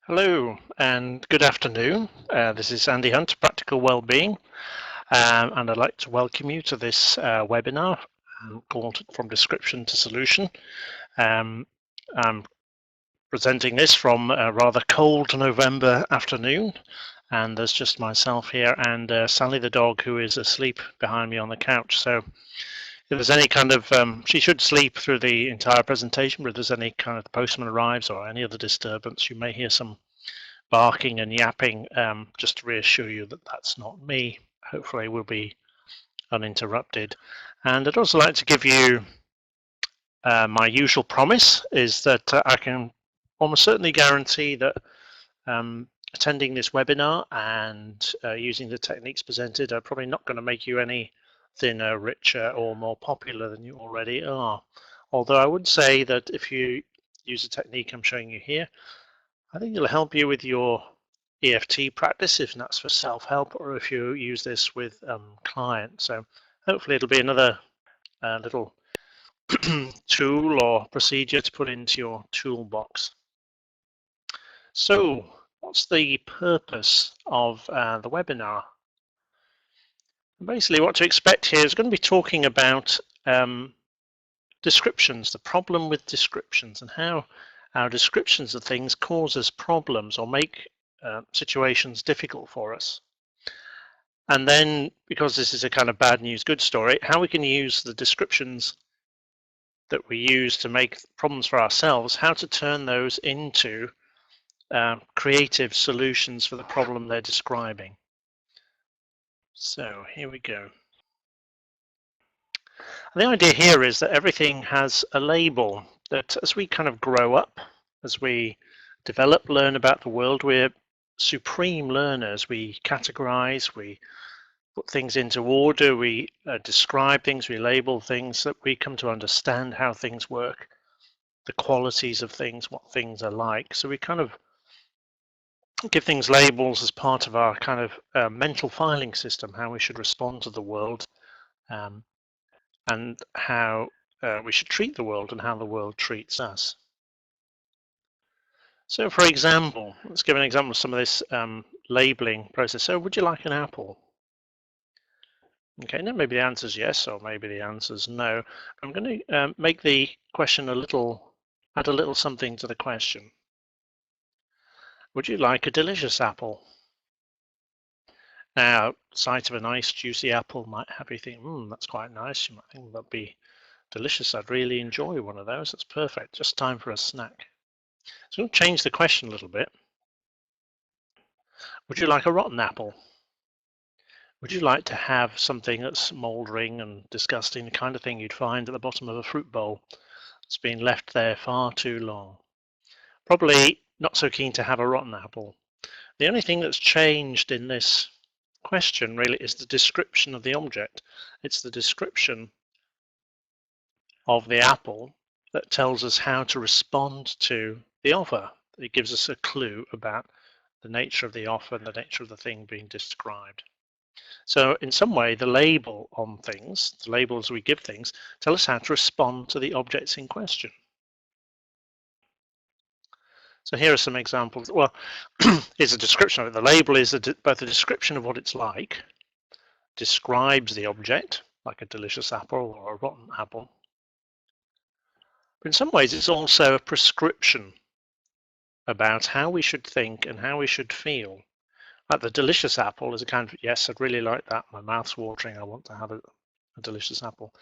Hello and good afternoon. This is Andy Hunt, Practical Wellbeing, and I'd like to welcome you to this webinar called From Description to Solution. I'm presenting this from a rather cold November afternoon, and there's just myself here and Sally the dog, who is asleep behind me on the couch. So if there's any kind of, she should sleep through the entire presentation, but if there's any kind of the postman arrives or any other disturbance, you may hear some barking and yapping, just to reassure you that that's not me. Hopefully we'll be uninterrupted. And I'd also like to give you my usual promise is that I can almost certainly guarantee that attending this webinar and using the techniques presented are probably not going to make you any thinner, richer, or more popular than you already are. Although I would say that if you use the technique I'm showing you here, I think it'll help you with your EFT practice, if that's for self-help, or if you use this with clients. So hopefully it'll be another little tool or procedure to put into your toolbox. So what's the purpose of the webinar? Basically what to expect here is going to be talking about descriptions, the problem with descriptions, and how our descriptions of things cause us problems or make situations difficult for us. And then, because this is a kind of bad news, good story, how we can use the descriptions that we use to make problems for ourselves, how to turn those into creative solutions for the problem they're describing. So here we go. And the idea here is that everything has a label, that as we kind of grow up, as we develop, learn about the world, we're supreme learners. We categorize, we put things into order, we describe things, we label things, that we come to understand how things work, the qualities of things, what things are like. So we kind of give things labels as part of our kind of mental filing system, how we should respond to the world, and how we should treat the world and how the world treats us. So for example, let's give an example of some of this labeling process. So would you like an apple? Okay, now maybe the answer is yes, or maybe the answer is no. I'm going to make the question add a little something to the question. Would you like a delicious apple? Now, sight of a nice juicy apple might have you think, that's quite nice. You might think that'd be delicious. I'd really enjoy one of those. That's perfect. Just time for a snack. So I'm going to change the question a little bit. Would you like a rotten apple? Would you like to have something that's mouldering and disgusting, the kind of thing you'd find at the bottom of a fruit bowl that's been left there far too long? Probably not so keen to have a rotten apple. The only thing that's changed in this question really is the description of the object. It's the description of the apple that tells us how to respond to the offer. It gives us a clue about the nature of the offer and the nature of the thing being described. So in some way, the label on things, the labels we give things, tell us how to respond to the objects in question. So here are some examples. Well, here's a description of it. The label is both a description of what it's like, describes the object, like a delicious apple or a rotten apple. But in some ways, it's also a prescription about how we should think and how we should feel. Like the delicious apple is a kind of, yes, I'd really like that. My mouth's watering. I want to have a delicious apple.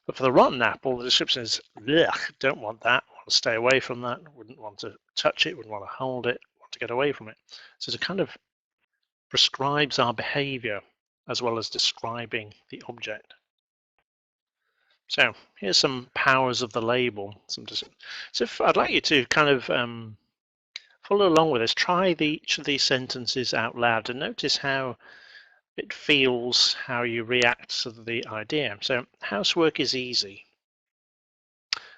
But for the rotten apple, the description is, don't want that. I want to stay away from that. Wouldn't want to touch it. Wouldn't want to hold it. Want to get away from it. So it kind of prescribes our behavior as well as describing the object. So here's some powers of the label. So I'd like you to kind of follow along with us. Try each of these sentences out loud and notice how it feels, how you react to the idea. So housework is easy.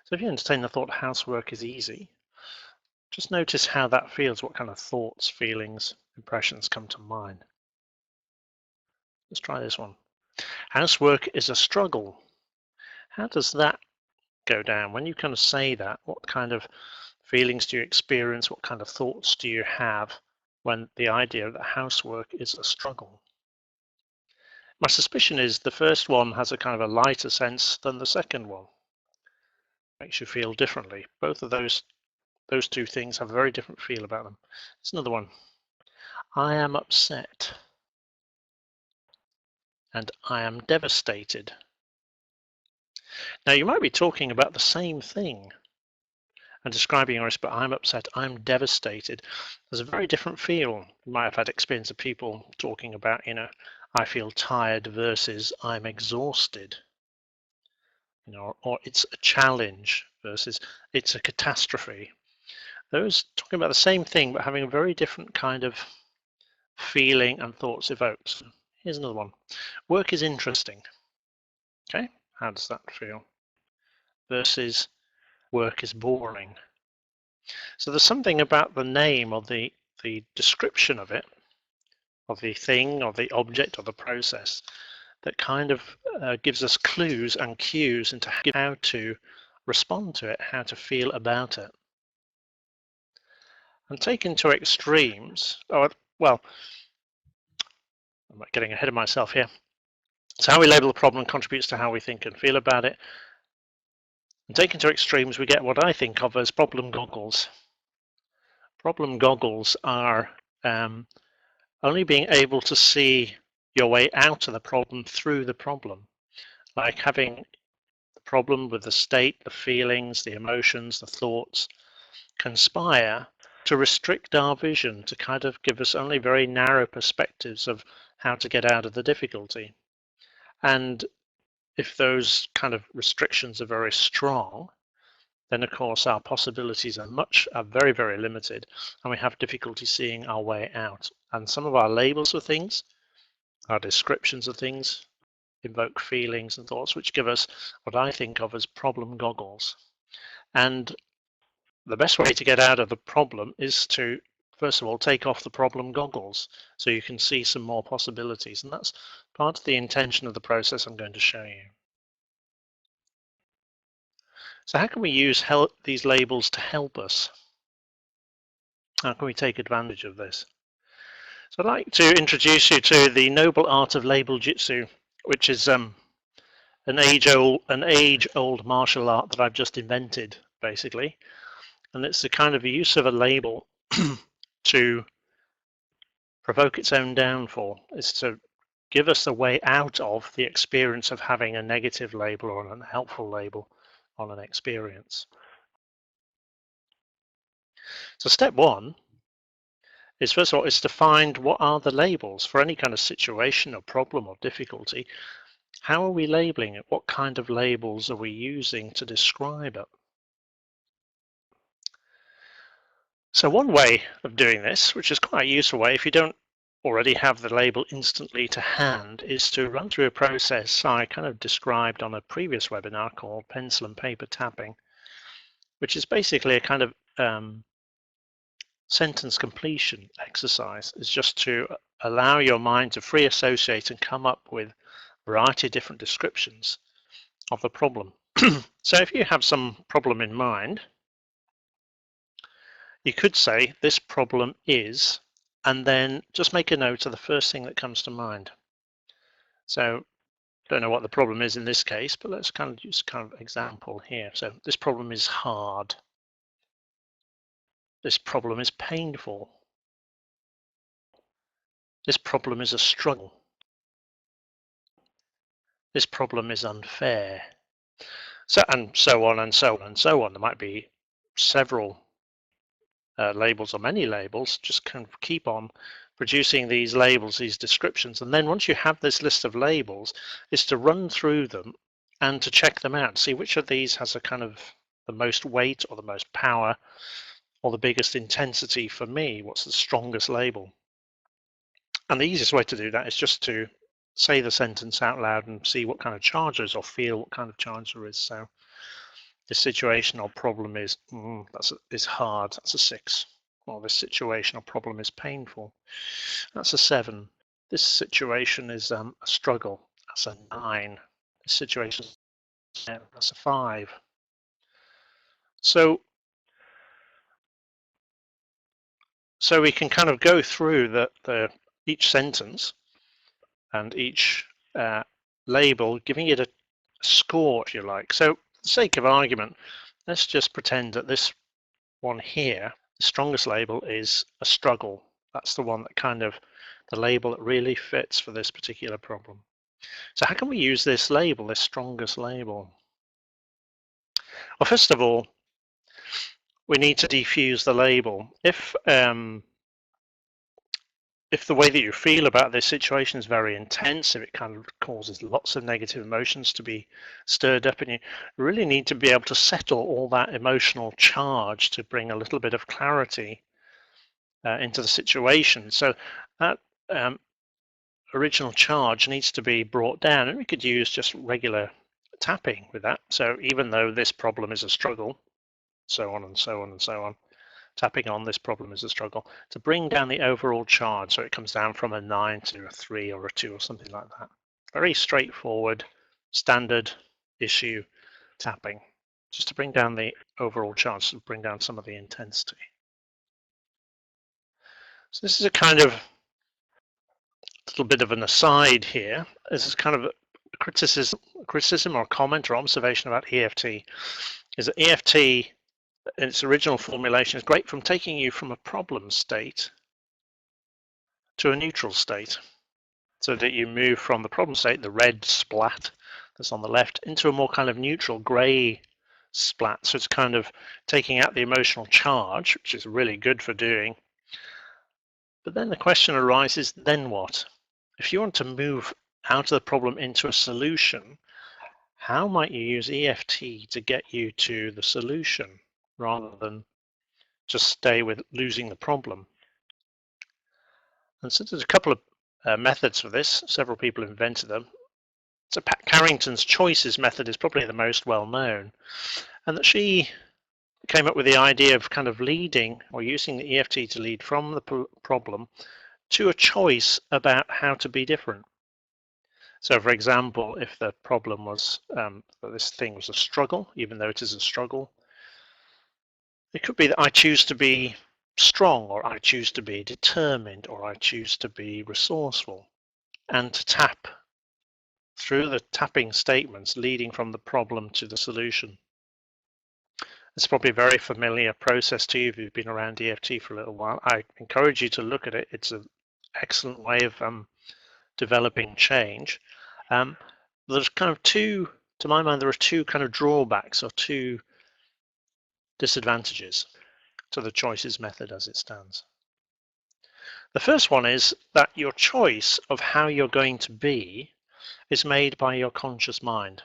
So if you entertain the thought housework is easy, just notice how that feels, what kind of thoughts, feelings, impressions come to mind. Let's try this one. Housework is a struggle. How does that go down? When you kind of say that, what kind of feelings do you experience? What kind of thoughts do you have when the idea that housework is a struggle? My suspicion is the first one has a kind of a lighter sense than the second one. Makes you feel differently. Both of those two things have a very different feel about them. Here's another one. I am upset and I am devastated. Now you might be talking about the same thing and describing your but I'm upset, I'm devastated. There's a very different feel. You might have had experience of people talking about, I feel tired versus I'm exhausted. Or it's a challenge versus it's a catastrophe. Those talking about the same thing but having a very different kind of feeling and thoughts evoked. Here's another one. Work is interesting. Okay, how does that feel? Versus work is boring. So there's something about the name or the description of it, of the thing, or the object, or the process, that kind of gives us clues and cues into how to respond to it, how to feel about it. And taken to extremes, well, I'm getting ahead of myself here. So how we label the problem contributes to how we think and feel about it. And taken to extremes, we get what I think of as problem goggles. Problem goggles are only being able to see your way out of the problem through the problem, like having the problem with the state, the feelings, the emotions, the thoughts conspire to restrict our vision, to kind of give us only very narrow perspectives of how to get out of the difficulty. And if those kind of restrictions are very strong, then of course our possibilities are very, very limited, and we have difficulty seeing our way out. And some of our labels of things, our descriptions of things, invoke feelings and thoughts which give us what I think of as problem goggles. And the best way to get out of the problem is to, first of all, take off the problem goggles so you can see some more possibilities. And that's part of the intention of the process I'm going to show you. So how can we use these labels to help us? How can we take advantage of this? So I'd like to introduce you to the noble art of label jitsu, which is an age-old martial art that I've just invented, basically. And it's the kind of use of a label to provoke its own downfall. It's to give us a way out of the experience of having a negative label or an unhelpful label on an experience. So step one is, first of all, is to find what are the labels for any kind of situation or problem or difficulty. How are we labeling it? What kind of labels are we using to describe it? So one way of doing this, which is quite a useful way if you don't already have the label instantly to hand, is to run through a process I kind of described on a previous webinar called pencil and paper tapping, which is basically a kind of sentence completion exercise. Is just to allow your mind to free associate and come up with a variety of different descriptions of the problem. So if you have some problem in mind, you could say this problem is, and then just make a note of the first thing that comes to mind. So don't know what the problem is in this case, but let's kind of use kind of example here. So this problem is hard. This problem is painful. This problem is a struggle. This problem is unfair. So and so on and so on and so on. There might be several labels or many labels. Just kind of keep on producing these labels, these descriptions, and then once you have this list of labels, is to run through them and to check them out, see which of these has a kind of the most weight or the most power or the biggest intensity for me. What's the strongest label? And the easiest way to do that is just to say the sentence out loud and see what kind of charge there is, or feel what kind of charge there is. So this situation or problem is is hard. That's a 6. Well, this situation or problem is painful. That's a 7. This situation is a struggle. That's a 9. This situation, that's a 5. So So we can kind of go through each sentence and each label, giving it a score, if you like. So for the sake of argument, let's just pretend that this one here, the strongest label, is a struggle. That's the one that kind of, the label that really fits for this particular problem. So how can we use this label, this strongest label? Well, first of all, we need to defuse the label. If the way that you feel about this situation is very intense, if it kind of causes lots of negative emotions to be stirred up, and you really need to be able to settle all that emotional charge to bring a little bit of clarity into the situation. So that original charge needs to be brought down, and we could use just regular tapping with that. So even though this problem is a struggle, so on and so on and so on, tapping on this problem is a struggle, to bring down the overall charge so it comes down from a 9 to a 3 or a 2 or something like that. Very straightforward, standard issue tapping, just to bring down the overall charge, to bring down some of the intensity. So this is a kind of little bit of an aside here. This is kind of a criticism or comment or observation about EFT, is that EFT in its original formulation is great from taking you from a problem state to a neutral state, so that you move from the problem state, the red splat that's on the left, into a more kind of neutral gray splat. So it's kind of taking out the emotional charge, which is really good for doing. But then the question arises, then what? If you want to move out of the problem into a solution, how might you use EFT to get you to the solution rather than just stay with losing the problem? And so there's a couple of methods for this. Several people invented them. So Pat Carrington's choices method is probably the most well known, and that she came up with the idea of kind of leading or using the EFT to lead from the problem to a choice about how to be different. So for example, if the problem was that this thing was a struggle, even though it is a struggle, it could be that I choose to be strong, or I choose to be determined, or I choose to be resourceful, and to tap through the tapping statements leading from the problem to the solution. It's probably a very familiar process to you if you've been around EFT for a little while. I encourage you to look at it. It's an excellent way of developing change. There's kind of two, to my mind, there are two kind of drawbacks or two disadvantages to the choices method as it stands. The first one is that your choice of how you're going to be is made by your conscious mind.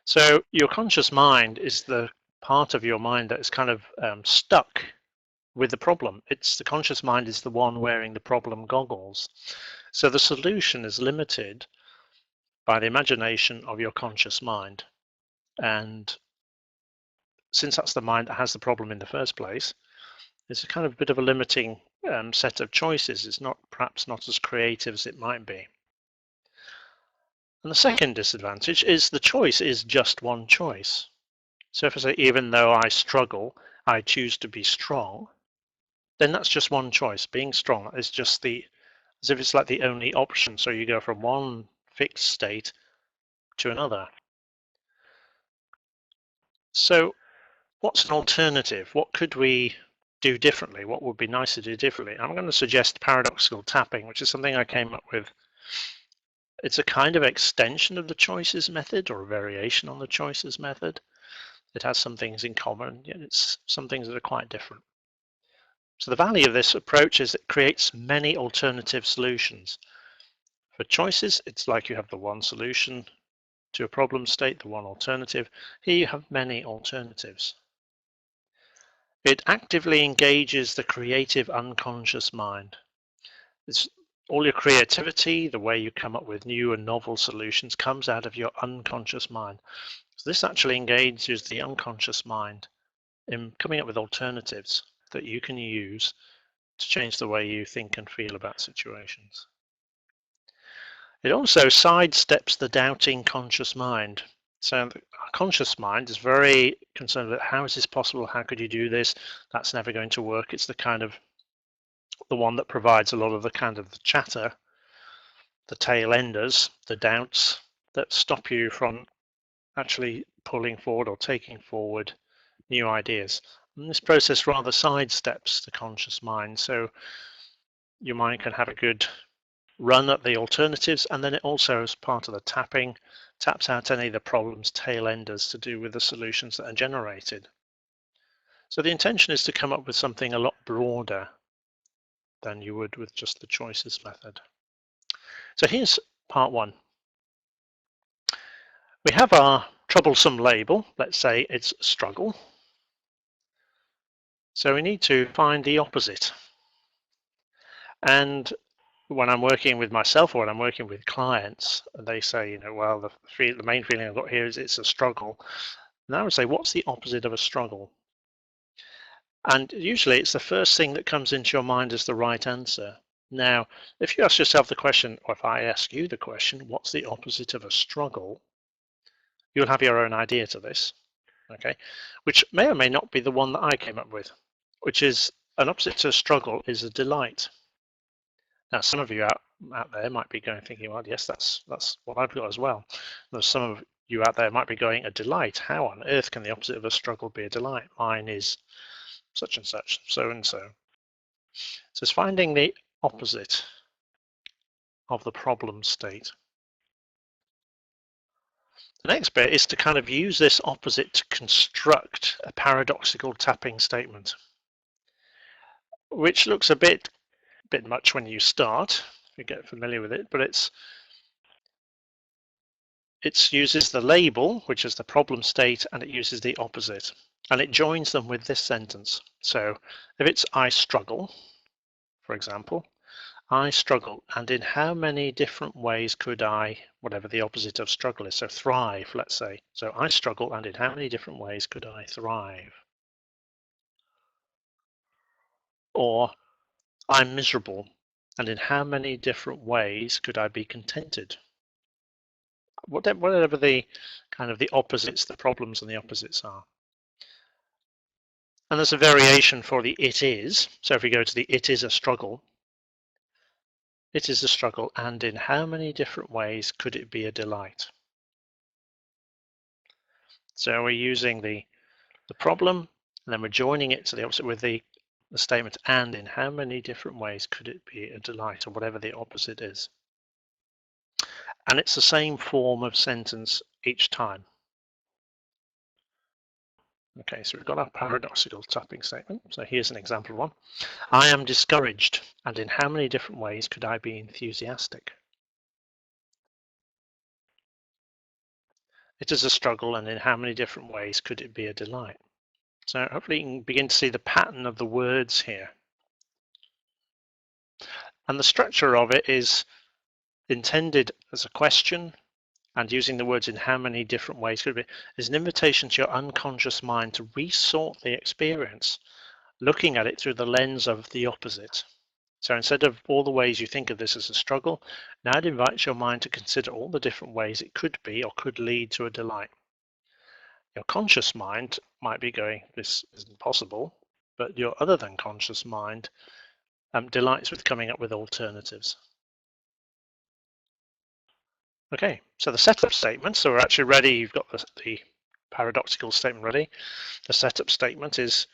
So your conscious mind is the part of your mind that is kind of stuck with the problem. It's the conscious mind is the one wearing the problem goggles. So the solution is limited by the imagination of your conscious mind. And since that's the mind that has the problem in the first place, it's a kind of bit of a limiting set of choices. It's perhaps not as creative as it might be. And the second disadvantage is the choice is just one choice. So if I say, even though I struggle, I choose to be strong, then that's just one choice. Being strong is just as if it's like the only option. So you go from one fixed state to another. So what's an alternative? What could we do differently? What would be nice to do differently? I'm going to suggest paradoxical tapping, which is something I came up with. It's a kind of extension of the choices method, or a variation on the choices method. It has some things in common, yet it's some things that are quite different. So the value of this approach is it creates many alternative solutions. For choices, it's like you have the one solution to a problem state, the one alternative. Here you have many alternatives. It actively engages the creative unconscious mind. It's all your creativity, the way you come up with new and novel solutions, comes out of your unconscious mind. So this actually engages the unconscious mind in coming up with alternatives that you can use to change the way you think and feel about situations. It also sidesteps the doubting conscious mind. So the conscious mind is very concerned with how is this possible? How could you do this? That's never going to work. It's the kind of the one that provides a lot of the kind of the chatter, the tail enders, the doubts that stop you from actually pulling forward or taking forward new ideas. And this process rather sidesteps the conscious mind. So your mind can have a good run at the alternatives, and then it also, as part of the tapping, taps out any of the problems, tail enders, to do with the solutions that are generated. So the intention is to come up with something a lot broader than you would with just the choices method. So here's part one. We have our troublesome label. Let's say it's struggle. So we need to find the opposite. And when I'm working with myself or when I'm working with clients, they say, well, the main feeling I've got here is it's a struggle. And I would say, what's the opposite of a struggle? And usually it's the first thing that comes into your mind as the right answer. Now, if you ask yourself the question, or if I ask you the question, what's the opposite of a struggle? You'll have your own idea to this, okay? Which may or may not be the one that I came up with, which is an opposite to a struggle is a delight. Now, some of you out there might be thinking, well, yes, that's what I've got as well. There's some of you out there might be going, a delight? How on earth can the opposite of a struggle be a delight? Mine is such and such, so and so. So it's finding the opposite of the problem state. The next bit is to kind of use this opposite to construct a paradoxical tapping statement, which looks a bit much when you start, if you get familiar with it, but it uses the label, which is the problem state, and it uses the opposite, and it joins them with this sentence. So if it's I struggle, for example, I struggle, and in how many different ways could I, whatever the opposite of struggle is, so thrive, let's say. So I struggle, and in how many different ways could I thrive? Or I'm miserable, and in how many different ways could I be contented? Whatever the kind of the opposites, the problems and the opposites are. And there's a variation for the it is. So if we go to the it is a struggle, it is a struggle, and in how many different ways could it be a delight? So we're using the problem, and then we're joining it to the opposite with the statement, and in how many different ways could it be a delight, or whatever the opposite is. And it's the same form of sentence each time. Okay, so we've got our paradoxical tapping statement. So here's an example one. I am discouraged, and in how many different ways could I be enthusiastic? It is a struggle, and in how many different ways could it be a delight? So hopefully you can begin to see the pattern of the words here. And the structure of it is intended as a question, and using the words in how many different ways could it be, is an invitation to your unconscious mind to resort the experience, looking at it through the lens of the opposite. So instead of all the ways you think of this as a struggle, now it invites your mind to consider all the different ways it could be or could lead to a delight. Your conscious mind might be going, this isn't possible, but your other than conscious mind delights with coming up with alternatives. Okay, so the setup statement, so we're actually ready, you've got the paradoxical statement ready. The setup statement is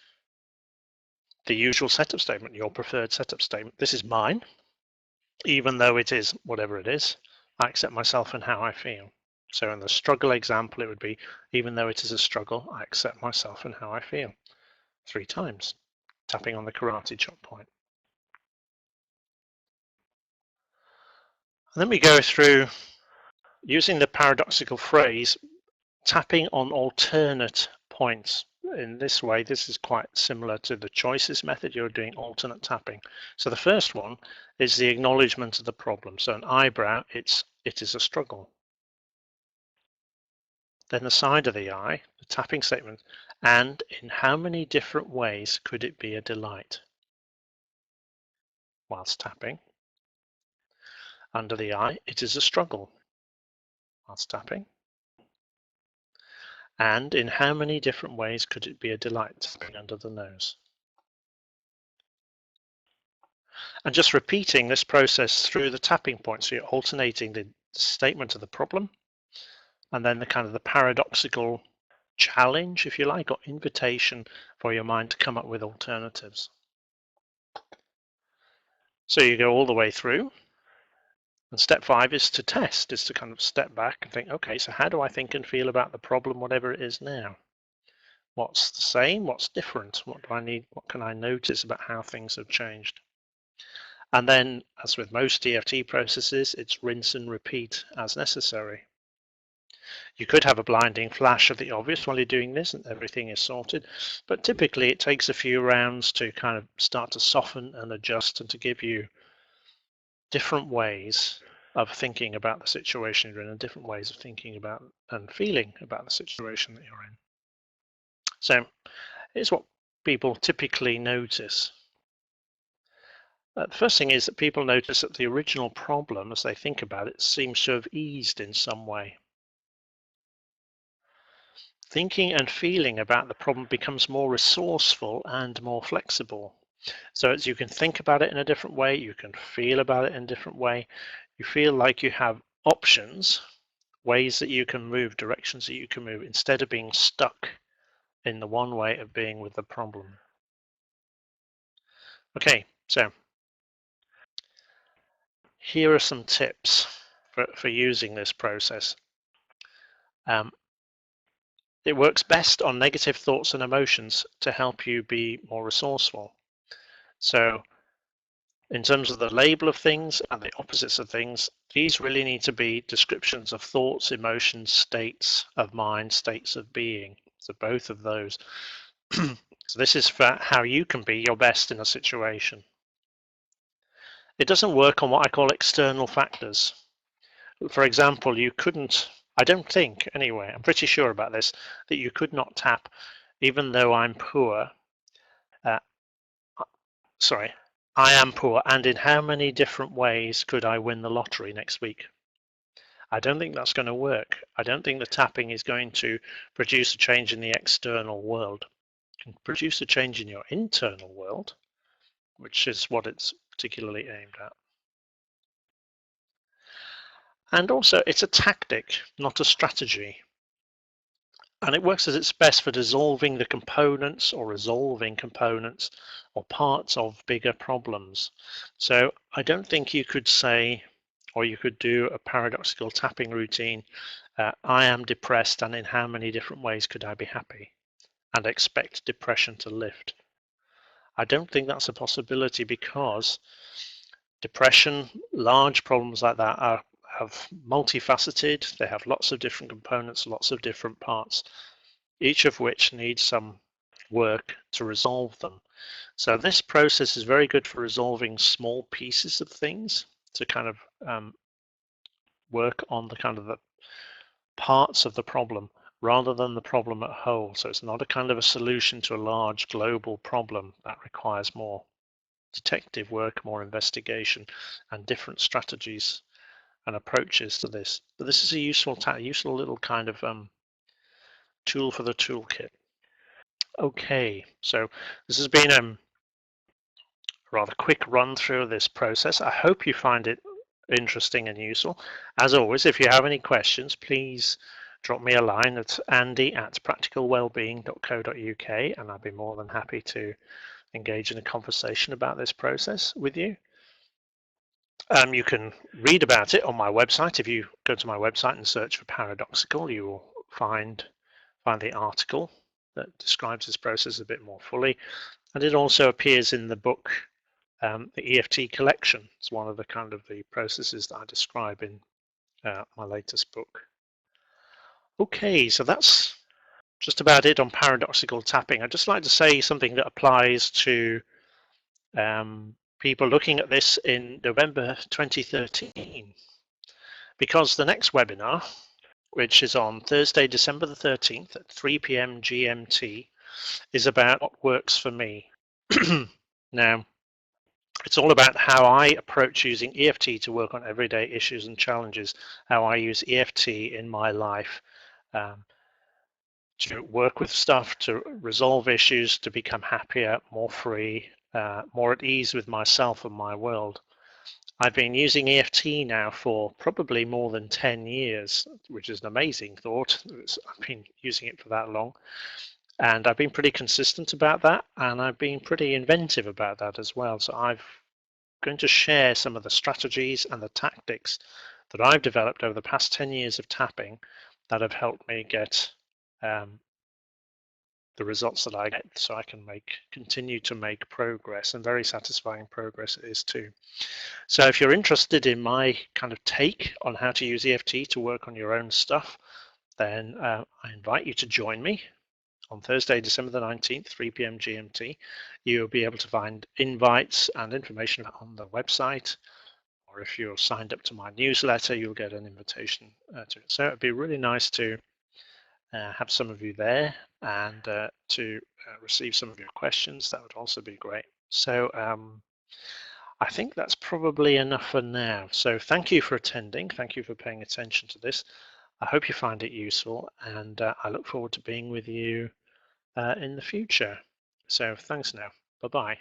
the usual setup statement, your preferred setup statement. This is mine. Even though it is whatever it is, I accept myself and how I feel. So in the struggle example, it would be, even though it is a struggle, I accept myself and how I feel. 3 times, tapping on the karate chop point. And then we go through, using the paradoxical phrase, tapping on alternate points. In this way, this is quite similar to the choices method. You're doing alternate tapping. So the first one is the acknowledgement of the problem. So an eyebrow, it is a struggle. Then the side of the eye, the tapping statement, and in how many different ways could it be a delight? Whilst tapping. Under the eye, it is a struggle. Whilst tapping. And in how many different ways could it be a delight tapping under the nose? And just repeating this process through the tapping points. So you're alternating the statement of the problem and then the kind of the paradoxical challenge, if you like, or invitation for your mind to come up with alternatives. So you go all the way through. And step 5 is to test, is to kind of step back and think, okay, so how do I think and feel about the problem, whatever it is now? What's the same? What's different? What do I need? What can I notice about how things have changed? And then, as with most EFT processes, it's rinse and repeat as necessary. You could have a blinding flash of the obvious while you're doing this and everything is sorted, but typically it takes a few rounds to kind of start to soften and adjust and to give you different ways of thinking about the situation you're in and different ways of thinking about and feeling about the situation that you're in. So here's what people typically notice. The first thing is that people notice that the original problem, as they think about it, seems to have eased in some way. Thinking and feeling about the problem becomes more resourceful and more flexible. So as you can think about it in a different way, you can feel about it in a different way. You feel like you have options, ways that you can move, directions that you can move, instead of being stuck in the one way of being with the problem. Okay, so here are some tips for using this process. It works best on negative thoughts and emotions to help you be more resourceful. So in terms of the label of things and the opposites of things, these really need to be descriptions of thoughts, emotions, states of mind, states of being. So both of those. So this is for how you can be your best in a situation. It doesn't work on what I call external factors. For example, you couldn't, I don't think anyway, I'm pretty sure about this, that you could not tap, even though I'm poor. Sorry, I am poor, and in how many different ways could I win the lottery next week? I don't think that's going to work. I don't think the tapping is going to produce a change in the external world. It can produce a change in your internal world, which is what it's particularly aimed at. And also, it's a tactic, not a strategy. And it works at its best for dissolving the components or resolving components or parts of bigger problems. So I don't think you could say, or you could do a paradoxical tapping routine, I am depressed and in how many different ways could I be happy, and expect depression to lift. I don't think that's a possibility because depression, large problems like that have multifaceted, they have lots of different components, lots of different parts, each of which needs some work to resolve them. So this process is very good for resolving small pieces of things to kind of work on the kind of the parts of the problem rather than the problem at whole. So it's not a kind of a solution to a large global problem that requires more detective work, more investigation, and different strategies and approaches to this. But this is a useful little kind of tool for the toolkit. Okay, so this has been a rather quick run through of this process. I hope you find it interesting and useful. As always, if you have any questions, please drop me a line at andy@practicalwellbeing.co.uk, and I'd be more than happy to engage in a conversation about this process with you. You can read about it on my website. If you go to my website and search for paradoxical, you will find the article that describes this process a bit more fully. And it also appears in the book, the EFT collection. It's one of the kind of the processes that I describe in my latest book. Okay, so that's just about it on paradoxical tapping. I'd just like to say something that applies to people looking at this in November 2013, because the next webinar, which is on Thursday, December the 13th at 3 p.m. GMT, is about what works for me. Now, it's all about how I approach using EFT to work on everyday issues and challenges, how I use EFT in my life to work with stuff, to resolve issues, to become happier, more free, more at ease with myself and my world. I've been using EFT now for probably more than 10 years, which is an amazing thought. I've been using it for that long. And I've been pretty consistent about that, and I've been pretty inventive about that as well. So I'm going to share some of the strategies and the tactics that I've developed over the past 10 years of tapping that have helped me get the results that I get, so I can continue to make progress, and very satisfying progress it is too. So if you're interested in my kind of take on how to use EFT to work on your own stuff, then I invite you to join me on Thursday, December the 19th, 3 p.m. GMT. You'll be able to find invites and information on the website, or if you're signed up to my newsletter, you'll get an invitation to it. So it'd be really nice to have some of you there, and to receive some of your questions. That would also be great. So I think that's probably enough for now. So thank you for attending. Thank you for paying attention to this. I hope you find it useful, and I look forward to being with you in the future. So thanks now. Bye-bye.